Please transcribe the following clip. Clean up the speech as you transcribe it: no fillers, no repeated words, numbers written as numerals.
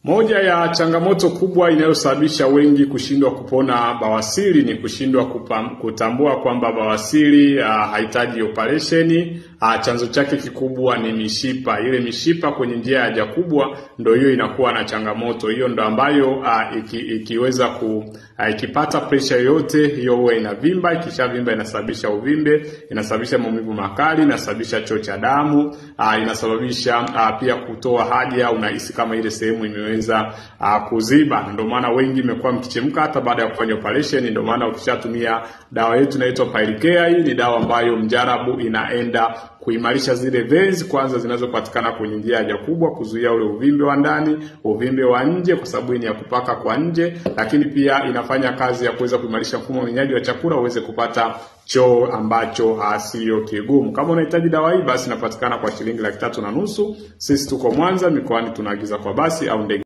Moja ya changamoto kubwa inayosababisha wengi kushindwa kupona bawasiri ni kushindwa kutambua kwamba bawasiri haitaji operation. Chanzo chake kikubwa ni mishipa. Ile mishipa kwenye njia ya haja kubwa ndio hiyo inakuwa na changamoto. Hiyo ndio ambayo ikiweza ikipata pressure yoyote hiyo huwa inavimba, ikishavimba inasababisha uvimbe, inasababisha maumivu makali, inasababisha choo cha damu, inasababisha pia kutoa haja, unahisi kama ile sehemu imeweza kuziba. Ndio maana wengi imekuwa mkichemka hata baada ya kufanya operation. Ndio maana ukishatumia dawa yetu inaitwa Pilecare, hii ni dawa ambayo mjarabu inaenda kuimarisha zile veins kwanza zinazopatikana kwenye njia ya haja kubwa, kuzuia ule uvimbe wa ndani, uvimbe wa nje kwa sababu ni ya kupaka kwa nje, lakini pia inafanya kazi ya kuweza kuimarisha mfumo wa mmeng'enyo wa chakula uweze kupata choo ambacho sio kigumu. Kama unahitaji dawa hii basi inapatikana kwa shilingi 3,500. Sisi tuko Mwanza, mikoani tunaagiza kwa basi au ndege.